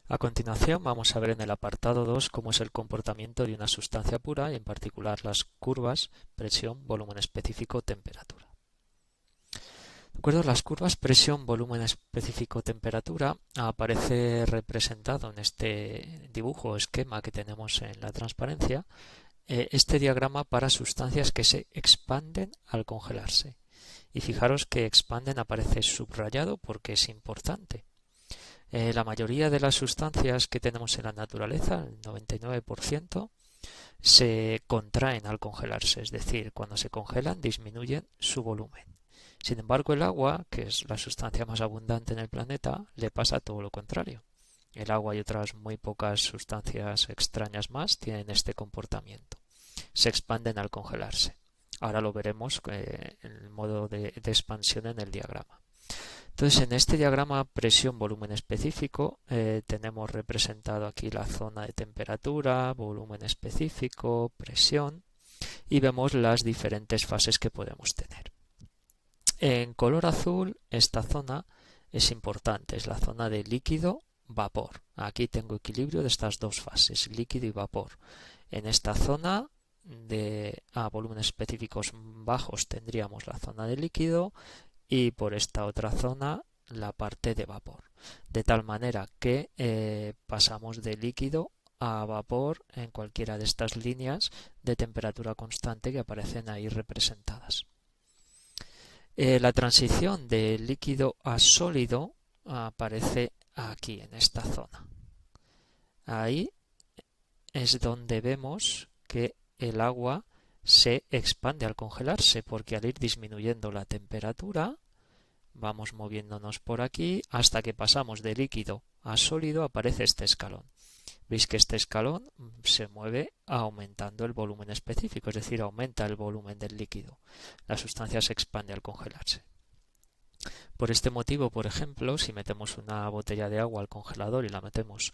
A continuación vamos a ver en el apartado 2 cómo es el comportamiento de una sustancia pura y en particular las curvas presión, volumen específico, temperatura. De acuerdo, las curvas presión, volumen específico, temperatura aparece representado en este dibujo o esquema que tenemos en la transparencia este diagrama para sustancias que se expanden al congelarse. Y fijaros que expanden aparece subrayado porque es importante. La mayoría de las sustancias que tenemos en la naturaleza, el 99%, se contraen al congelarse, es decir, cuando se congelan disminuyen su volumen. Sin embargo, el agua, que es la sustancia más abundante en el planeta, le pasa todo lo contrario. El agua y otras muy pocas sustancias extrañas más tienen este comportamiento. Se expanden al congelarse. Ahora lo veremos en el modo de expansión en el diagrama. Entonces, en este diagrama presión-volumen específico tenemos representado aquí la zona de temperatura, volumen específico, presión y vemos las diferentes fases que podemos tener. En color azul, esta zona es importante, es la zona de líquido-vapor. Aquí tengo equilibrio de estas dos fases, líquido y vapor. En esta zona de volúmenes específicos bajos tendríamos la zona de líquido y por esta otra zona la parte de vapor, de tal manera que pasamos de líquido a vapor en cualquiera de estas líneas de temperatura constante que aparecen ahí representadas. La transición de líquido a sólido aparece aquí en esta zona. Ahí es donde vemos que el agua se expande al congelarse, porque al ir disminuyendo la temperatura vamos moviéndonos por aquí hasta que pasamos de líquido a sólido, aparece este escalón. Veis que este escalón se mueve aumentando el volumen específico, es decir, aumenta el volumen del líquido. La sustancia se expande al congelarse. Por este motivo, por ejemplo, si metemos una botella de agua al congelador y la metemos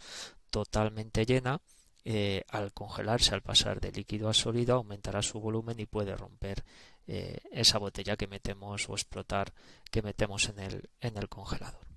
totalmente llena, al congelarse, al pasar de líquido a sólido, aumentará su volumen y puede romper esa botella que metemos o explotar que metemos en el congelador.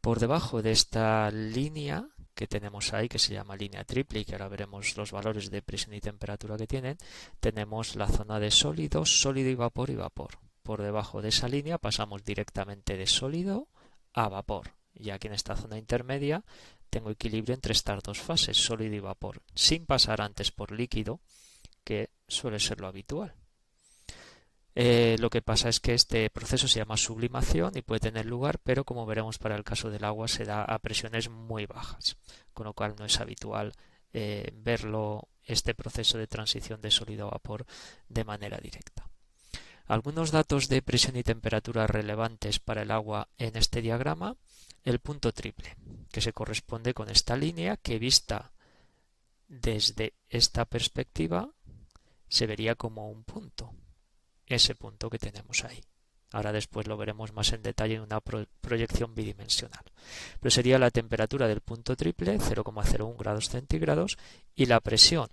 Por debajo de esta línea que tenemos ahí, que se llama línea triple y que ahora veremos los valores de presión y temperatura que tienen, tenemos la zona de sólido, sólido y vapor y vapor. Por debajo de esa línea pasamos directamente de sólido a vapor. Y aquí en esta zona intermedia tengo equilibrio entre estas dos fases, sólido y vapor, sin pasar antes por líquido, que suele ser lo habitual. Lo que pasa es que este proceso se llama sublimación y puede tener lugar, pero como veremos para el caso del agua se da a presiones muy bajas, con lo cual no es habitual verlo, este proceso de transición de sólido a vapor de manera directa. Algunos datos de presión y temperatura relevantes para el agua en este diagrama: el punto triple, que se corresponde con esta línea que vista desde esta perspectiva se vería como un punto, ese punto que tenemos ahí. Ahora después lo veremos más en detalle en una proyección bidimensional. Pero sería la temperatura del punto triple, 0,01 grados centígrados, y la presión,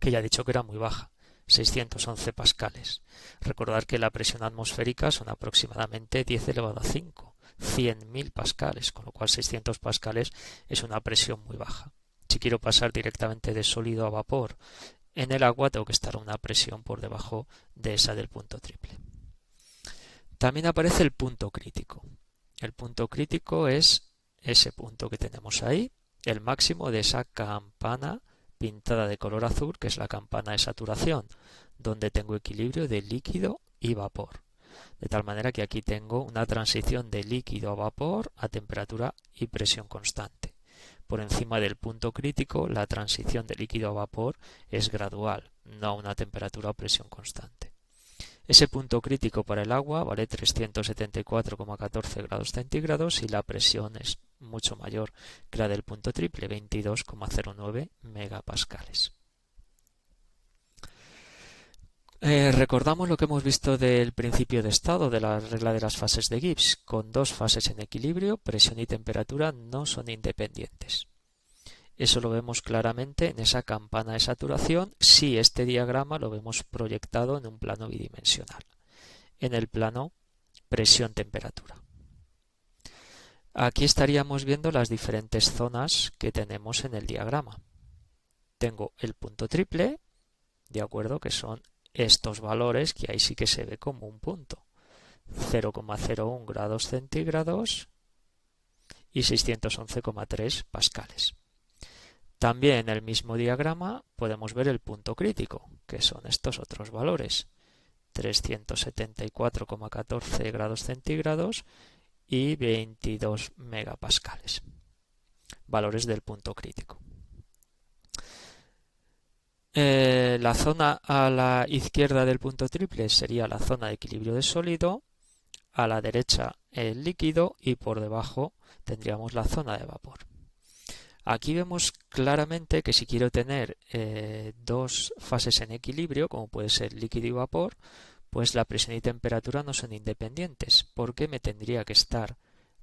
que ya he dicho que era muy baja, 611 pascales. Recordad que la presión atmosférica son aproximadamente 10 elevado a 5, 100.000 pascales, con lo cual 600 pascales es una presión muy baja. Si quiero pasar directamente de sólido a vapor en el agua, tengo que estar a una presión por debajo de esa del punto triple. También aparece el punto crítico. El punto crítico es ese punto que tenemos ahí, el máximo de esa campana pintada de color azul, que es la campana de saturación, donde tengo equilibrio de líquido y vapor. De tal manera que aquí tengo una transición de líquido a vapor a temperatura y presión constante. Por encima del punto crítico, la transición de líquido a vapor es gradual, no a una temperatura o presión constante. Ese punto crítico para el agua vale 374,14 grados centígrados y la presión es mucho mayor que la del punto triple, 22,09 megapascales. Recordamos lo que hemos visto del principio de estado de la regla de las fases de Gibbs. Con dos fases en equilibrio, presión y temperatura no son independientes. Eso lo vemos claramente en esa campana de saturación si este diagrama lo vemos proyectado en un plano bidimensional, en el plano presión-temperatura. Aquí estaríamos viendo las diferentes zonas que tenemos en el diagrama. Tengo el punto triple, de acuerdo, que son estos valores que ahí sí que se ve como un punto. 0,01 grados centígrados y 611,3 pascales. También en el mismo diagrama podemos ver el punto crítico, que son estos otros valores. 374,14 grados centígrados y 22 megapascales. Valores del punto crítico. La zona a la izquierda del punto triple sería la zona de equilibrio de sólido, a la derecha el líquido y por debajo tendríamos la zona de vapor. Aquí vemos claramente que si quiero tener dos fases en equilibrio, como puede ser líquido y vapor, pues la presión y temperatura no son independientes, porque me tendría que estar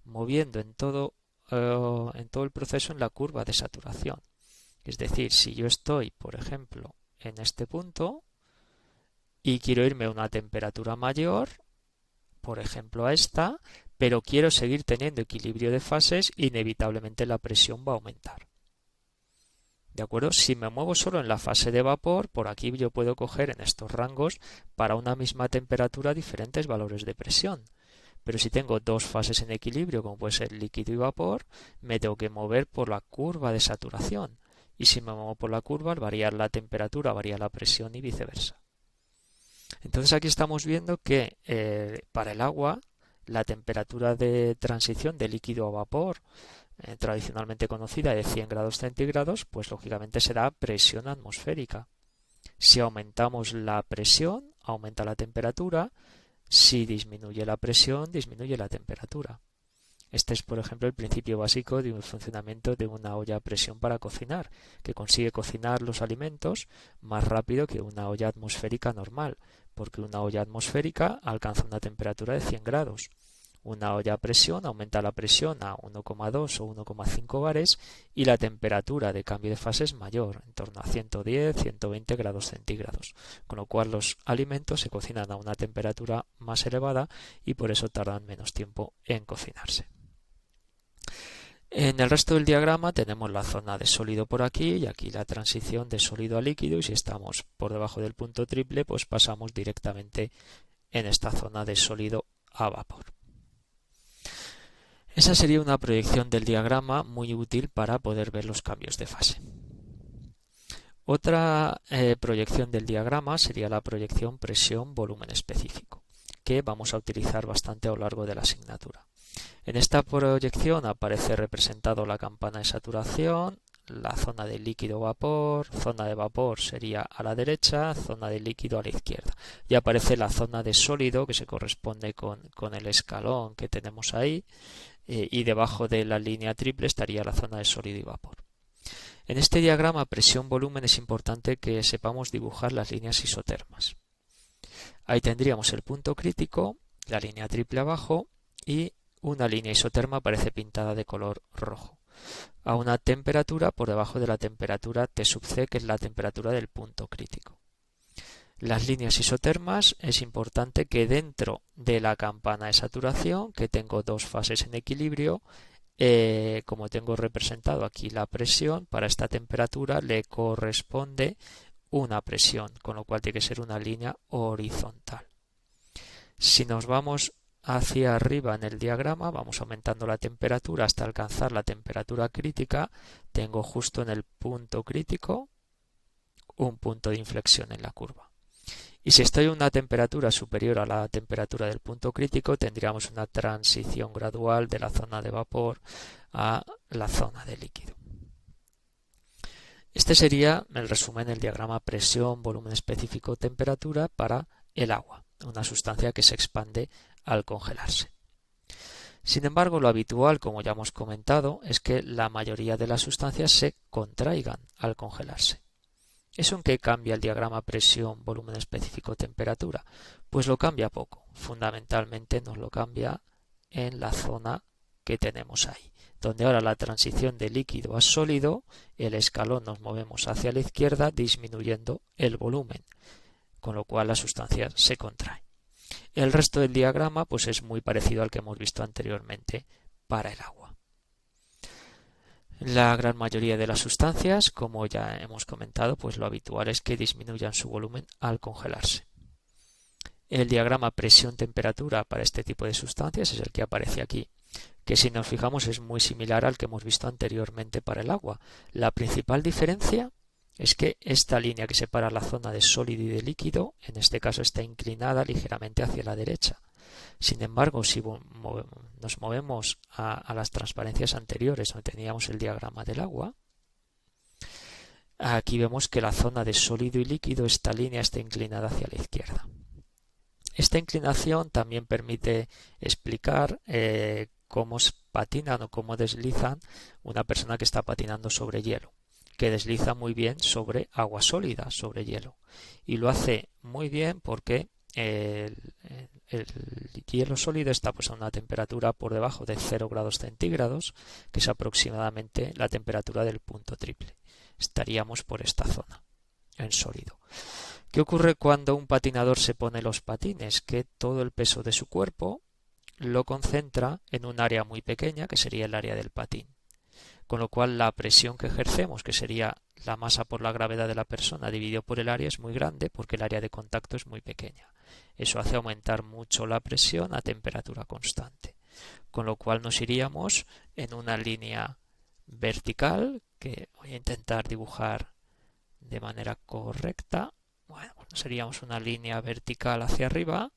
moviendo en todo el proceso en la curva de saturación. Es decir, si yo estoy, por ejemplo, en este punto y quiero irme a una temperatura mayor, por ejemplo a esta, pero quiero seguir teniendo equilibrio de fases, inevitablemente la presión va a aumentar. ¿De acuerdo? Si me muevo solo en la fase de vapor, por aquí yo puedo coger en estos rangos para una misma temperatura diferentes valores de presión. Pero si tengo dos fases en equilibrio, como puede ser líquido y vapor, me tengo que mover por la curva de saturación. Y si me muevo por la curva, al variar la temperatura, varía la presión y viceversa. Entonces aquí estamos viendo que para el agua, la temperatura de transición de líquido a vapor, tradicionalmente conocida de 100 grados centígrados, pues lógicamente será presión atmosférica. Si aumentamos la presión, aumenta la temperatura. Si disminuye la presión, disminuye la temperatura. Este es, por ejemplo, el principio básico de un funcionamiento de una olla a presión para cocinar, que consigue cocinar los alimentos más rápido que una olla atmosférica normal, porque una olla atmosférica alcanza una temperatura de 100 grados. Una olla a presión aumenta la presión a 1,2 o 1,5 bares y la temperatura de cambio de fase es mayor, en torno a 110-120 grados centígrados, con lo cual los alimentos se cocinan a una temperatura más elevada y por eso tardan menos tiempo en cocinarse. En el resto del diagrama tenemos la zona de sólido por aquí y aquí la transición de sólido a líquido, y si estamos por debajo del punto triple pues pasamos directamente en esta zona de sólido a vapor. Esa sería una proyección del diagrama muy útil para poder ver los cambios de fase. Otra proyección del diagrama sería la proyección presión-volumen específico, que vamos a utilizar bastante a lo largo de la asignatura. En esta proyección aparece representado la campana de saturación, la zona de líquido-vapor, zona de vapor sería a la derecha, zona de líquido a la izquierda. Y aparece la zona de sólido que se corresponde con el escalón que tenemos ahí, y debajo de la línea triple estaría la zona de sólido y vapor. En este diagrama presión-volumen es importante que sepamos dibujar las líneas isotermas. Ahí tendríamos el punto crítico, la línea triple abajo y una línea isoterma aparece pintada de color rojo, a una temperatura por debajo de la temperatura T sub C, que es la temperatura del punto crítico. Las líneas isotermas es importante que dentro de la campana de saturación, que tengo dos fases en equilibrio, como tengo representado aquí la presión, para esta temperatura le corresponde una presión, con lo cual tiene que ser una línea horizontal. Si nos vamos hacia arriba en el diagrama, vamos aumentando la temperatura hasta alcanzar la temperatura crítica. Tengo justo en el punto crítico un punto de inflexión en la curva. Y si estoy a una temperatura superior a la temperatura del punto crítico, tendríamos una transición gradual de la zona de vapor a la zona de líquido. Este sería el resumen del diagrama presión, volumen específico, temperatura para el agua, una sustancia que se expande al congelarse. Sin embargo, lo habitual, como ya hemos comentado, es que la mayoría de las sustancias se contraigan al congelarse. ¿Eso en qué cambia el diagrama presión, volumen específico, temperatura? Pues lo cambia poco. Fundamentalmente nos lo cambia en la zona que tenemos ahí, donde ahora la transición de líquido a sólido, el escalón nos movemos hacia la izquierda disminuyendo el volumen, con lo cual la sustancia se contrae. El resto del diagrama pues es muy parecido al que hemos visto anteriormente para el agua. La gran mayoría de las sustancias, como ya hemos comentado, pues lo habitual es que disminuyan su volumen al congelarse. El diagrama presión-temperatura para este tipo de sustancias es el que aparece aquí, que si nos fijamos es muy similar al que hemos visto anteriormente para el agua. La principal diferencia es que esta línea que separa la zona de sólido y de líquido, en este caso está inclinada ligeramente hacia la derecha. Sin embargo, si nos movemos a las transparencias anteriores donde teníamos el diagrama del agua, aquí vemos que la zona de sólido y líquido, esta línea está inclinada hacia la izquierda. Esta inclinación también permite explicar cómo patinan o cómo deslizan una persona que está patinando sobre hielo, que desliza muy bien sobre agua sólida, sobre hielo. Y lo hace muy bien porque el hielo sólido está pues a una temperatura por debajo de 0 grados centígrados, que es aproximadamente la temperatura del punto triple. Estaríamos por esta zona, en sólido. ¿Qué ocurre cuando un patinador se pone los patines? Que todo el peso de su cuerpo lo concentra en un área muy pequeña, que sería el área del patín. Con lo cual la presión que ejercemos, que sería la masa por la gravedad de la persona dividido por el área, es muy grande porque el área de contacto es muy pequeña. Eso hace aumentar mucho la presión a temperatura constante. Con lo cual nos iríamos en una línea vertical, que voy a intentar dibujar de manera correcta. Bueno, seríamos una línea vertical hacia arriba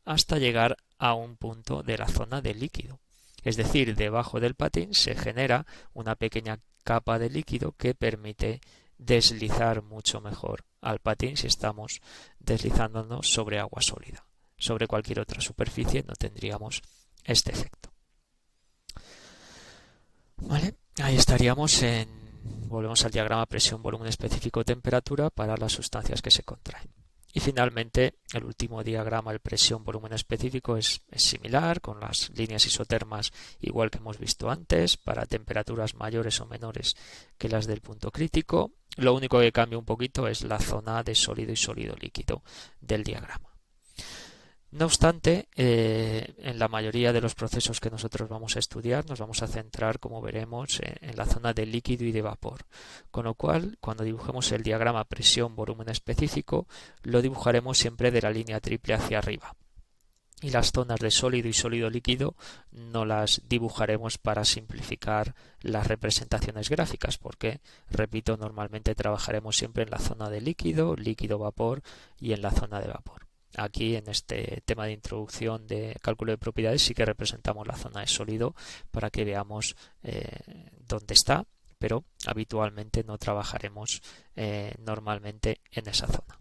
hasta llegar a un punto de la zona de líquido. Es decir, debajo del patín se genera una pequeña capa de líquido que permite deslizar mucho mejor al patín si estamos deslizándonos sobre agua sólida. Sobre cualquier otra superficie no tendríamos este efecto. ¿Vale? Ahí estaríamos volvemos al diagrama presión, volumen específico, temperatura para las sustancias que se contraen. Y finalmente, el último diagrama, el presión, volumen específico, es similar, con las líneas isotermas igual que hemos visto antes, para temperaturas mayores o menores que las del punto crítico. Lo único que cambia un poquito es la zona de sólido y sólido líquido del diagrama. No obstante, en la mayoría de los procesos que nosotros vamos a estudiar nos vamos a centrar, como veremos, en la zona de líquido y de vapor. Con lo cual, cuando dibujemos el diagrama presión-volumen específico, lo dibujaremos siempre de la línea triple hacia arriba. Y las zonas de sólido y sólido líquido no las dibujaremos para simplificar las representaciones gráficas, porque, repito, normalmente trabajaremos siempre en la zona de líquido, líquido-vapor y en la zona de vapor. Aquí en este tema de introducción de cálculo de propiedades sí que representamos la zona de sólido para que veamos dónde está, pero habitualmente no trabajaremos normalmente en esa zona.